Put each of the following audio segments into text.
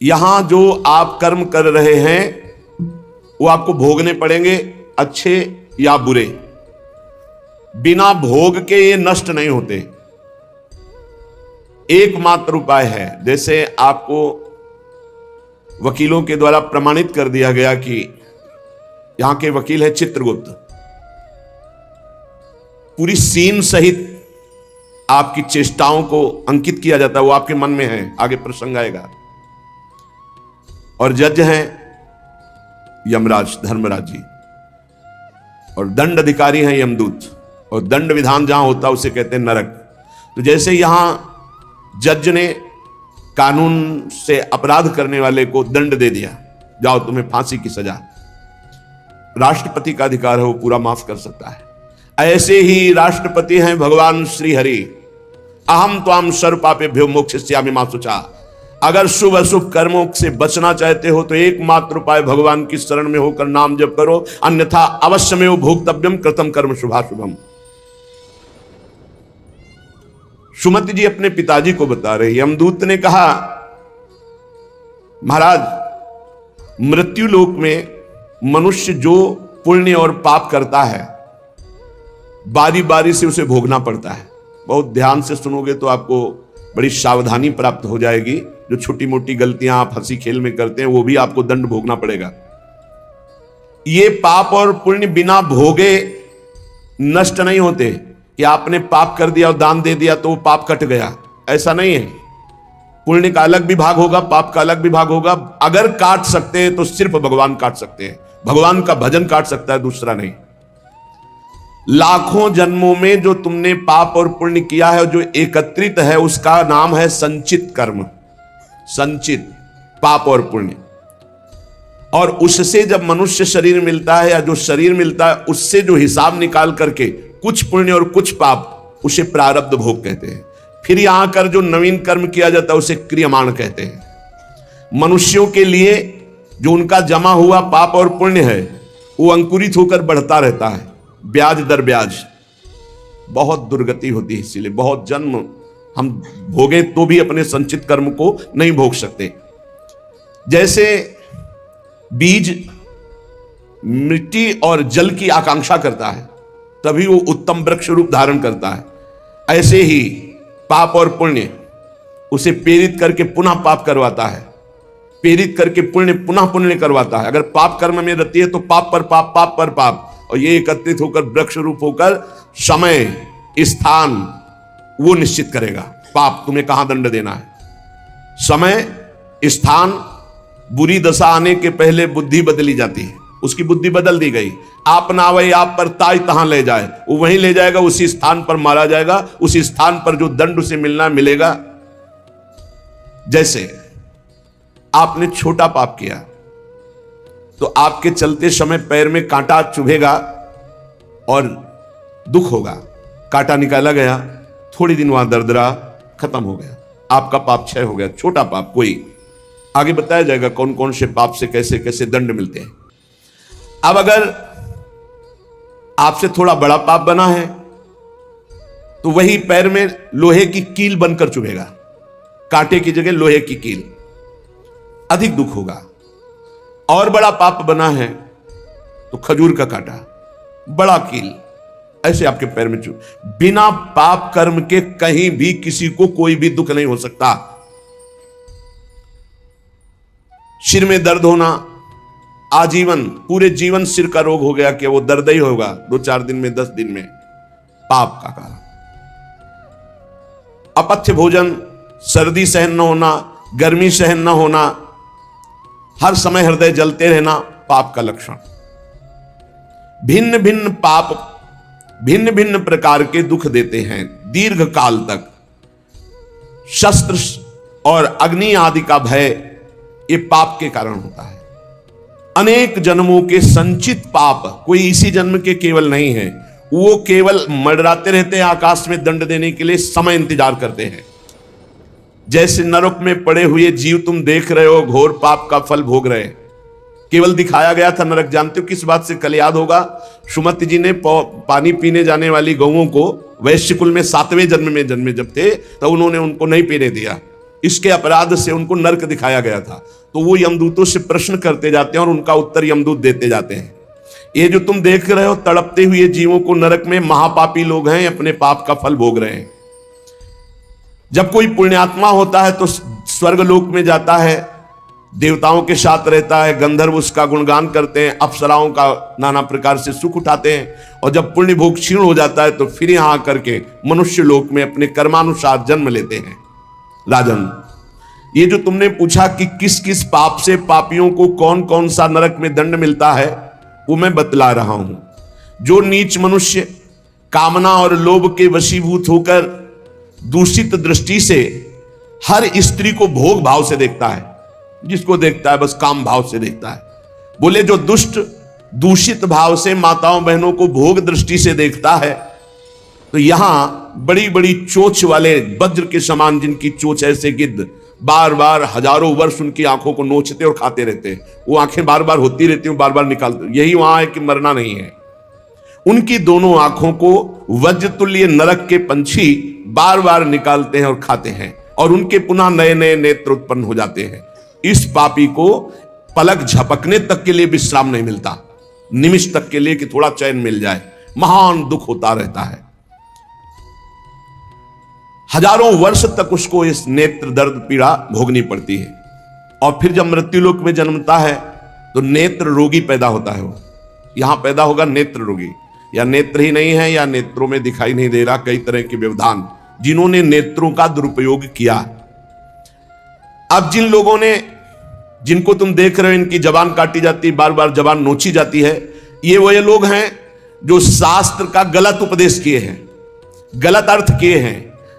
यहां जो आप कर्म कर रहे हैं वो आपको भोगने पड़ेंगे, अच्छे या बुरे। बिना भोग के ये नष्ट नहीं होते। एकमात्र उपाय है, जैसे आपको वकीलों के द्वारा प्रमाणित कर दिया गया कि यहां के वकील है चित्रगुप्त, पूरी सीन सहित आपकी चेष्टाओं को अंकित किया जाता है, वो आपके मन में है, आगे प्रसंग आएगा। और जज हैं यमराज, धर्मराज जी, और दंड अधिकारी हैं यमदूत, और दंड विधान जहां होता है उसे कहते हैं नरक। तो जैसे यहां जज ने कानून से अपराध करने वाले को दंड दे दिया, जाओ तुम्हें फांसी की सजा, राष्ट्रपति का अधिकार है, वो पूरा माफ कर सकता है। ऐसे ही राष्ट्रपति हैं भगवान श्री हरि। अहम त्वाम सर्व पापेभ्यो मोक्षयिष्यामि मा शुचा। अगर शुभ अशुभ कर्मों से बचना चाहते हो तो एकमात्र उपाय भगवान की शरण में होकर नाम जप करो, अन्यथा अवश्यमेव भोक्तव्यम कृतम कर्म शुभाशुभम। सुमति जी अपने पिताजी को बता रहे, यमदूत ने कहा महाराज, मृत्यु लोक में मनुष्य जो पुण्य और पाप करता है बारी बारी से उसे भोगना पड़ता है। बहुत ध्यान से सुनोगे तो आपको बड़ी सावधानी प्राप्त हो जाएगी। जो छोटी मोटी गलतियां आप हंसी खेल में करते हैं वो भी आपको दंड भोगना पड़ेगा। ये पाप और पुण्य बिना भोगे नष्ट नहीं होते कि आपने पाप कर दिया और दान दे दिया तो वो पाप कट गया, ऐसा नहीं है। पुण्य का अलग विभाग होगा, पाप का अलग विभाग होगा। अगर काट सकते हैं तो सिर्फ भगवान काट सकते हैं, भगवान का भजन काट सकता है, दूसरा नहीं। लाखों जन्मों में जो तुमने पाप और पुण्य किया है, जो एकत्रित है, उसका नाम है संचित कर्म। संचित पाप और पुण्य, और उससे जब मनुष्य शरीर मिलता है या जो शरीर मिलता है उससे जो हिसाब निकाल करके कुछ पुण्य और कुछ पाप, उसे प्रारब्ध भोग कहते हैं। फिर यहां कर जो नवीन कर्म किया जाता है उसे क्रियमाण कहते हैं। मनुष्यों के लिए जो उनका जमा हुआ पाप और पुण्य है वो अंकुरित होकर बढ़ता रहता है, ब्याज दर ब्याज। बहुत दुर्गति होती है, इसीलिए बहुत जन्म हम भोगे तो भी अपने संचित कर्म को नहीं भोग सकते। जैसे बीज मिट्टी और जल की आकांक्षा करता है तभी वो उत्तम वृक्ष रूप धारण करता है, ऐसे ही पाप और पुण्य उसे प्रेरित करके पुनः पाप करवाता है, प्रेरित करके पुण्य पुनः पुण्य करवाता है। अगर पाप कर्म में रहती है तो पाप पर पाप, पाप पर पाप, और ये एकत्रित होकर वृक्ष रूप होकर समय स्थान वो निश्चित करेगा। पाप तुम्हें कहां दंड देना है, समय स्थान। बुरी दशा आने के पहले बुद्धि बदली जाती है, उसकी बुद्धि बदल दी गई। आप ना आवे आप पर ताई तहां ले जाए, वो वहीं ले जाएगा, उसी स्थान पर मारा जाएगा, उसी स्थान पर जो दंड उसे मिलना मिलेगा। जैसे आपने छोटा पाप किया तो आपके चलते समय पैर में कांटा चुभेगा और दुख होगा। कांटा निकाला गया, थोड़ी दिन वहां दर्द रहा, खत्म हो गया, आपका पाप क्षय हो गया। छोटा पाप कोई, आगे बताया जाएगा कौन कौन से पाप से कैसे कैसे दंड मिलते हैं। अब अगर आपसे थोड़ा बड़ा पाप बना है तो वही पैर में लोहे की कील बनकर चुभेगा, कांटे की जगह लोहे की कील, अधिक दुख होगा। और बड़ा पाप बना है तो खजूर का कांटा, बड़ा कील, ऐसे आपके पैर में चुभ। बिना पाप कर्म के कहीं भी किसी को कोई भी दुख नहीं हो सकता। सिर में दर्द होना, आजीवन पूरे जीवन सिर का रोग हो गया कि वो दर्द ही होगा 2-4 दिन में, 10 दिन में, पाप का कारण। अपथ्य भोजन, सर्दी सहन न होना, गर्मी सहन न होना, हर समय हृदय जलते रहना, पाप का लक्षण। भिन्न भिन्न पाप भिन्न भिन्न प्रकार के दुख देते हैं दीर्घ काल तक। शस्त्र और अग्नि आदि का भय ये पाप के कारण होता है। अनेक जन्मों के संचित पाप, कोई इसी जन्म के केवल नहीं है, वो केवल मंडराते रहते हैं आकाश में दंड देने के लिए, समय इंतजार करते हैं। जैसे नरक में पड़े हुए जीव तुम देख रहे हो, घोर पाप का फल भोग रहे, केवल दिखाया गया था नरक। जानते हो किस बात से? कल याद होगा सुमति जी ने पानी पीने जाने वाली गौओं को वैश्य कुल में 7वें जन्म में जन्मे जब थे तो उन्होंने उनको नहीं पीने दिया, इसके अपराध से उनको नरक दिखाया गया था। तो वो यमदूतों से प्रश्न करते जाते हैं और उनका उत्तर यमदूत देते जाते हैं। ये जो तुम देख रहे हो तड़पते हुए जीवों को नरक में, महापापी लोग हैं, अपने पाप का फल भोग रहे हैं। जब कोई पुण्यात्मा होता है तो स्वर्गलोक में जाता है, देवताओं के साथ रहता है, गंधर्व उसका गुणगान करते हैं, अप्सराओं का नाना प्रकार से सुख उठाते हैं। और जब पुण्य भोग क्षीण हो जाता है तो फिर यहां आकर के मनुष्य लोक में अपने कर्मानुसार जन्म लेते हैं। राजन, ये जो तुमने पूछा कि किस किस पाप से पापियों को कौन कौन सा नरक में दंड मिलता है, वो मैं बतला रहा हूं। जो नीच मनुष्य कामना और लोभ के वशीभूत होकर दूषित दृष्टि से हर स्त्री को भोग भाव से देखता है, जिसको देखता है बस काम भाव से देखता है। बोले जो दुष्ट दूषित भाव से माताओं बहनों को भोग दृष्टि से देखता है, तो यहां बड़ी बड़ी चोंच वाले वज्र के समान जिनकी चोंच ऐसे गिद्ध बार बार हजारों वर्ष उनकी आंखों को नोचते और खाते रहते हैं, वो आंखें बार बार होती रहती हैं, बार बार निकालते, यही वहां है कि मरना नहीं है। उनकी दोनों आंखों को वज्रतुल्य नरक के पंछी बार बार निकालते हैं और खाते हैं, और उनके पुनः नए नए नेत्र उत्पन्न हो जाते हैं। इस पापी को पलक झपकने तक के लिए विश्राम नहीं मिलता, निमिष तक के लिए कि थोड़ा चैन मिल जाए, महान दुख होता रहता है। हजारों वर्ष तक उसको इस नेत्र दर्द पीड़ा भोगनी पड़ती है। और फिर जब मृत्युलोक में जन्मता है तो नेत्र रोगी पैदा होता है। वो यहां पैदा होगा नेत्र रोगी, या नेत्र ही नहीं है या नेत्रों में दिखाई नहीं दे रहा, कई तरह के व्यवधान, जिन्होंने नेत्रों का दुरुपयोग किया। अब जिन लोगों ने, जिनको तुम देख रहे हो इनकी जबान काटी जाती, बार बार जबान नोची जाती है, ये वही लोग हैं जो शास्त्र का गलत उपदेश किए हैं, गलत अर्थ किए हैं,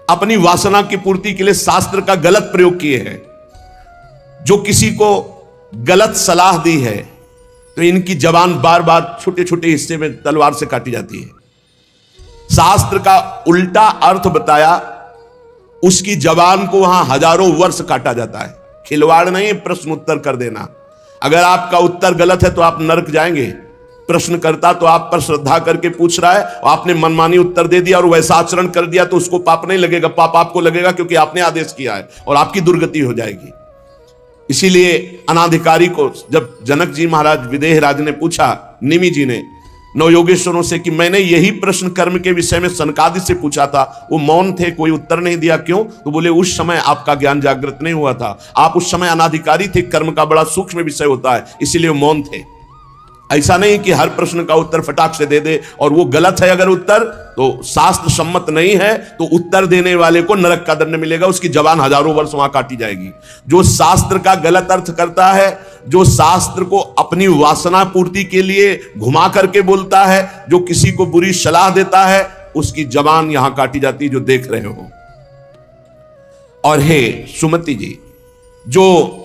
अपनी वासना की पूर्ति के लिए शास्त्र का गलत प्रयोग किए हैं, जो किसी को गलत सलाह दी है, तो इनकी जबान बार बार छोटे छोटे हिस्से में तलवार से काटी जाती है। शास्त्र का उल्टा अर्थ बताया, उसकी जबान को वहां हजारों वर्ष काटा जाता है। खिलवाड़ नहीं, प्रश्न उत्तर कर देना। अगर आपका उत्तर गलत है तो आप नरक जाएंगे। प्रश्न करता तो आप पर श्रद्धा करके पूछ रहा है और आपने मनमानी उत्तर दे दिया और वैसा आचरण कर दिया तो उसको पाप नहीं लगेगा, पाप आपको लगेगा क्योंकि आपने आदेश किया है और आपकी दुर्गति हो जाएगी। इसीलिए अनाधिकारी को जब जनक जी महाराज विदेह राज ने पूछा, निमि जी ने नवयोगेश्वरों से कि मैंने यही प्रश्न कर्म के विषय में सनकादि से पूछा था, वो मौन थे, कोई उत्तर नहीं दिया, क्यों? तो बोले उस समय आपका ज्ञान जागृत नहीं हुआ था, आप उस समय अनाधिकारी थे, कर्म का बड़ा सूक्ष्म विषय होता है, इसीलिए मौन थे। ऐसा नहीं कि हर प्रश्न का उत्तर फटाक से दे दे, और वो गलत है अगर उत्तर तो शास्त्र सम्मत नहीं है तो उत्तर देने वाले को नरक का दंड मिलेगा, उसकी जबान हजारों वर्ष वहां काटी जाएगी। जो शास्त्र का गलत अर्थ करता है, जो शास्त्र को अपनी वासना पूर्ति के लिए घुमा करके बोलता है, जो किसी को बुरी सलाह देता है, उसकी जबान यहां काटी जाती है, जो देख रहे हो। और हे सुमति जी, जो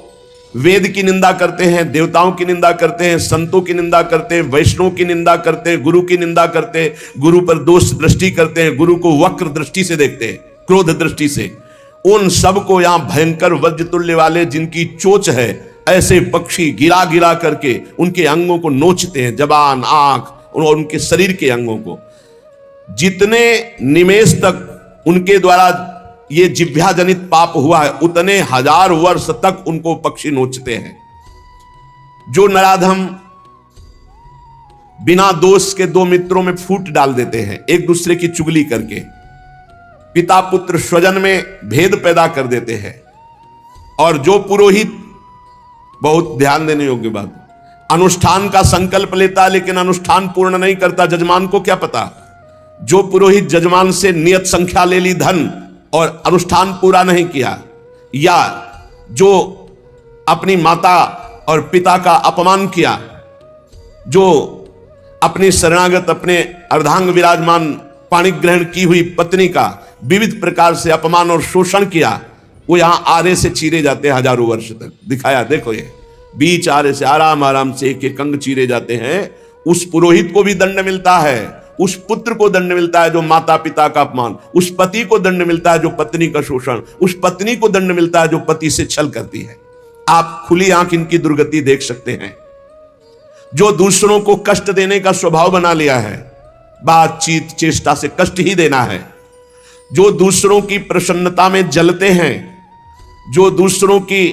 वेद की निंदा करते हैं, देवताओं की निंदा करते हैं, संतों की निंदा करते हैं, वैष्णव की निंदा करते हैं, गुरु की निंदा करते हैं, गुरु पर दोष दृष्टि करते हैं, गुरु को वक्र दृष्टि से देखते हैं, क्रोध दृष्टि से, उन सब को यहां भयंकर वज्रतुल्य वाले जिनकी चोंच है, ऐसे पक्षी गिरा गिरा करके उनके अंगों को नोचते हैं, जबान, आंख और उनके शरीर के अंगों को। जितने निमेष तक उनके द्वारा ये जिह्वा जनित पाप हुआ है, उतने हजार वर्ष तक उनको पक्षी नोचते हैं। जो नराधम बिना दोष के दो मित्रों में फूट डाल देते हैं, एक दूसरे की चुगली करके, पिता पुत्र स्वजन में भेद पैदा कर देते हैं। और जो पुरोहित, बहुत ध्यान देने योग्य बात, अनुष्ठान का संकल्प लेता लेकिन अनुष्ठान पूर्ण नहीं करता, जजमान को क्या पता? जो पुरोहित जजमान से नियत संख्या ले ली धन और अनुष्ठान पूरा नहीं किया, या जो अपनी माता और पिता का अपमान किया, जो अपनी शरणागत, अपने अर्धांग विराजमान पाणिक ग्रहण की हुई पत्नी का विविध प्रकार से अपमान और शोषण किया, वो यहां आरे से चीरे जाते हैं हजारों वर्ष तक। दिखाया, देखो ये बीच आरे से आराम आराम से एक एक अंग चीरे जाते हैं। उस पुरोहित को भी दंड मिलता है, उस पुत्र को दंड मिलता है जो माता पिता का अपमान, उस पति को दंड मिलता है जो पत्नी का शोषण, उस पत्नी को दंड मिलता है जो पति से छल करती है। आप खुली आंख इनकी दुर्गति देख सकते हैं। जो दूसरों को कष्ट देने का स्वभाव बना लिया है, बातचीत चेष्टा से कष्ट ही देना है, जो दूसरों की प्रसन्नता में जलते हैं, जो दूसरों की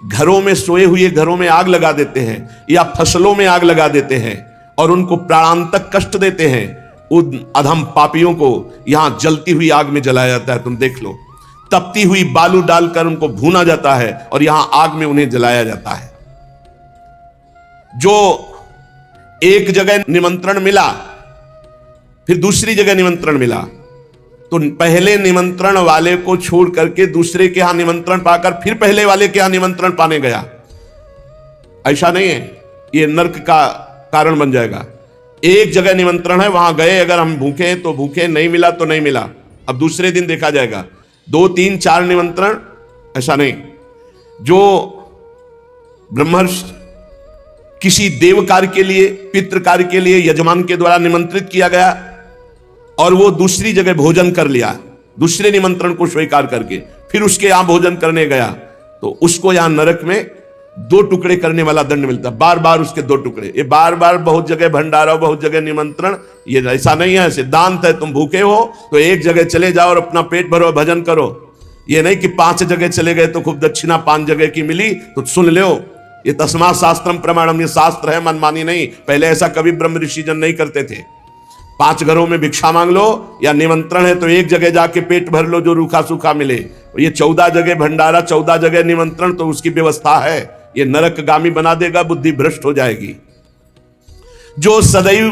घरों में, सोए हुए घरों में आग लगा देते हैं या फसलों में आग लगा देते हैं और उनको प्राणांतक कष्ट देते हैं, उन अधम पापियों को यहां जलती हुई आग में जलाया जाता है। तुम देख लो, तपती हुई बालू डालकर उनको भूना जाता है और यहां आग में उन्हें जलाया जाता है। जो एक जगह निमंत्रण मिला, फिर दूसरी जगह निमंत्रण मिला, तो पहले निमंत्रण वाले को छोड़ करके दूसरे के यहां निमंत्रण पाकर फिर पहले वाले के यहां निमंत्रण पाने गया। ऐसा नहीं है, यह नर्क का कारण बन जाएगा। एक जगह निमंत्रण है, वहां गए, अगर हम भूखे हैं तो भूखे, नहीं मिला तो नहीं मिला, अब दूसरे दिन देखा जाएगा। 2, 3, 4 निमंत्रण, ऐसा नहीं। जो ब्रह्मर्षि किसी देव कार्य के लिए, पितृ कार्य के लिए यजमान के द्वारा निमंत्रित किया गया और वो दूसरी जगह भोजन कर लिया, दूसरे निमंत्रण को स्वीकार करके फिर उसके यहां भोजन करने गया, तो उसको यहां नरक में 2 टुकड़े करने वाला दंड मिलता। बार बार उसके 2 टुकड़े, ये बार बार बहुत जगह भंडारा, बहुत जगह निमंत्रण, ये ऐसा नहीं है। सिद्धांत है, तुम भूखे हो तो एक जगह चले जाओ और अपना पेट भरो, भजन करो। ये नहीं कि 5 जगह चले गए तो खूब दक्षिणा 5 जगह की मिली तो सुन लो। ये तस्मा शास्त्रम प्रमाणम, ये शास्त्र है, मनमानी नहीं। पहले ऐसा कभी ब्रह्म ऋषि जन नहीं करते थे। 5 घरों में भिक्षा मांग लो, या निमंत्रण है तो एक जगह जाके पेट भर लो जो रूखा सूखा मिले। ये 14 जगह भंडारा, 14 जगह निमंत्रण, तो उसकी व्यवस्था है। ये नरकगामी बना देगा, बुद्धि भ्रष्ट हो जाएगी। जो सदैव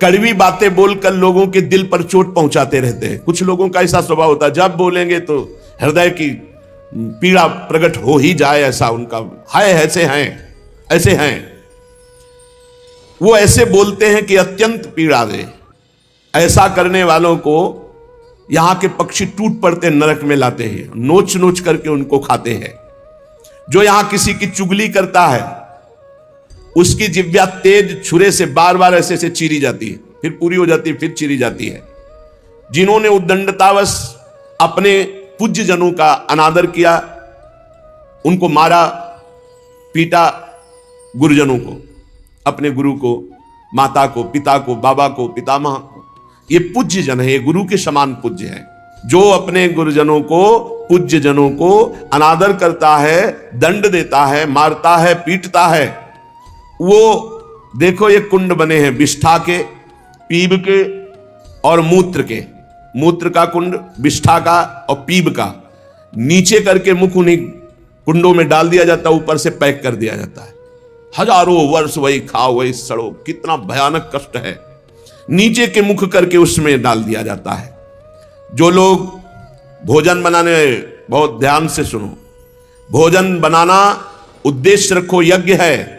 कड़वी बातें बोलकर लोगों के दिल पर चोट पहुंचाते रहते हैं। कुछ लोगों का ऐसा स्वभाव होता है, जब बोलेंगे तो हृदय की पीड़ा प्रकट हो ही जाए, ऐसा उनका है। ऐसे हैं वो, ऐसे बोलते हैं कि अत्यंत पीड़ा दे। ऐसा करने वालों को यहां के पक्षी टूट पड़ते नरक में लाते हैं, नोच नोच करके उनको खाते हैं। जो यहां किसी की चुगली करता है, उसकी जिह्वा तेज छुरे से बार बार ऐसे ऐसे चीरी जाती है, फिर पूरी हो जाती है, फिर चीरी जाती है। जिन्होंने उद्दंडतावश अपने पूज्य जनों का अनादर किया, उनको मारा, पीटा, गुरुजनों को, अपने गुरु को, माता को, पिता को, बाबा को, पितामह को, ये पूज्य जन है, ये गुरु के समान पूज्य है। जो अपने गुरुजनों को, पूज्य जनों को अनादर करता है, दंड देता है, मारता है, पीटता है, वो देखो ये कुंड बने हैं विष्ठा के, पीब के और मूत्र के। मूत्र का कुंड, विष्ठा का और पीब का, नीचे करके मुख उन्हीं कुंडों में डाल दिया जाता है, ऊपर से पैक कर दिया जाता है। हजारों वर्ष वही खाओ, वही सड़ो, कितना भयानक कष्ट है। नीचे के मुख करके उसमें डाल दिया जाता है। जो लोग भोजन बनाने, बहुत ध्यान से सुनो, भोजन बनाना उद्देश्य रखो, यज्ञ है,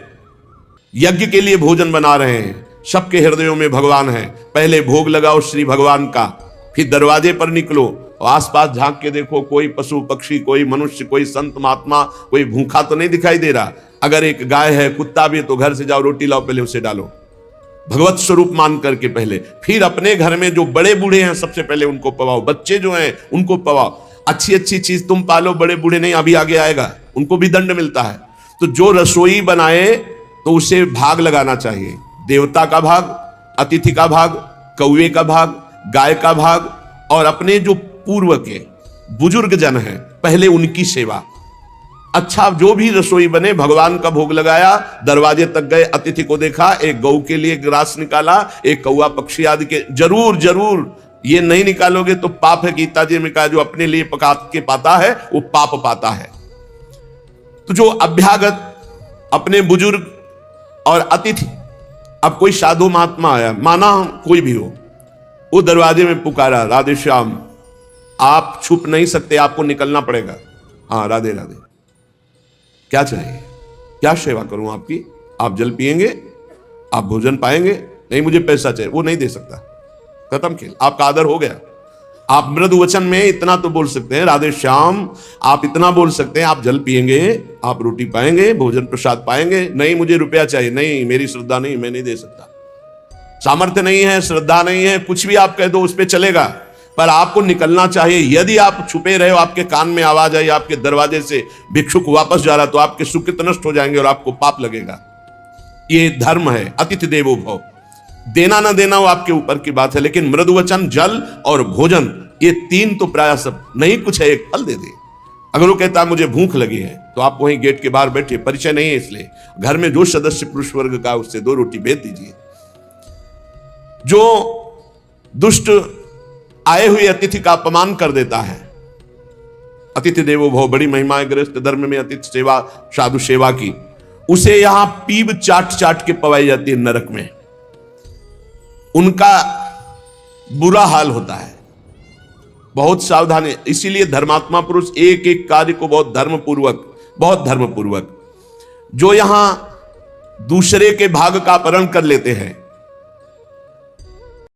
यज्ञ के लिए भोजन बना रहे हैं। सबके हृदयों में भगवान है, पहले भोग लगाओ श्री भगवान का, फिर दरवाजे पर निकलो और आसपास झांक के देखो, कोई पशु पक्षी, कोई मनुष्य, कोई संत महात्मा, कोई भूखा तो नहीं दिखाई दे रहा। अगर एक गाय है, कुत्ता भी है, तो घर से जाओ, रोटी लाओ, पहले उसे डालो, भगवत स्वरूप मान करके पहले। फिर अपने घर में जो बड़े बूढ़े हैं, सबसे पहले उनको पवाओ, बच्चे जो हैं उनको पवाओ। अच्छी अच्छी चीज तुम पालो, बड़े बूढ़े नहीं, अभी आगे आएगा, उनको भी दंड मिलता है। तो जो रसोई बनाए तो उसे भाग लगाना चाहिए, देवता का भाग, अतिथि का भाग, कौवे का भाग, गाय का भाग, और अपने जो पूर्व के बुजुर्ग जन हैं पहले उनकी सेवा। अच्छा, जो भी रसोई बने, भगवान का भोग लगाया, दरवाजे तक गए, अतिथि को देखा, एक गौ के लिए ग्रास निकाला, एक कौवा पक्षी आदि के, जरूर जरूर ये नहीं निकालोगे तो पाप है। गीता जी में कहा, जो अपने लिए पका के पाता है वो पाप पाता है। तो जो अभ्यागत, अपने बुजुर्ग और अतिथि, अब कोई साधु महात्मा आया, माना कोई भी हो, वो दरवाजे में पुकारा, राधे श्याम, आप छुप नहीं सकते, आपको निकलना पड़ेगा। हाँ, राधे राधे, क्या चाहिए, क्या सेवा करूं आपकी? आप जल पिएंगे, आप भोजन पाएंगे? नहीं, मुझे पैसा चाहिए। वो नहीं दे सकता, खत्म खेल, आपका आदर हो गया। आप मृदु वचन में इतना तो बोल सकते हैं, राधे श्याम, आप इतना बोल सकते हैं, आप जल पिएंगे, आप रोटी पाएंगे, भोजन प्रसाद पाएंगे। नहीं, मुझे रुपया चाहिए, नहीं, मेरी श्रद्धा नहीं, मैं नहीं दे सकता, सामर्थ्य नहीं है, श्रद्धा नहीं है, कुछ भी आप कह दो उस पर चलेगा, पर आपको निकलना चाहिए। यदि आप छुपे रहे हो, आपके कान में आवाज आई, आपके दरवाजे से भिक्षुक वापस जा रहा, तो आपके सुकृत नष्ट हो जाएंगे और आपको पाप लगेगा। ये धर्म है, अतिथि देवो भव। देना ना देना वो आपके ऊपर की बात है, लेकिन मृदु वचन, जल और भोजन, ये 3 तो प्राय सब नहीं, कुछ है एक फल दे दे। अगर वो कहता है मुझे भूख लगी है, तो आप वहीं गेट के बाहर बैठिए, परिचय नहीं है इसलिए, घर में जो सदस्य पुरुष वर्ग का उससे 2 रोटी भेज दीजिए। जो दुष्ट आए हुए अतिथि का अपमान कर देता है, अतिथि देवो भव, बड़ी महिमा है गृहस्थ धर्म में अतिथि सेवा, साधु सेवा की, उसे यहां पीब चाट चाट के पवाई जाती है नरक में, उनका बुरा हाल होता है। बहुत सावधान है। इसीलिए धर्मात्मा पुरुष एक एक कार्य को बहुत धर्मपूर्वक, जो यहां दूसरे के भाग का अपहरण कर लेते हैं,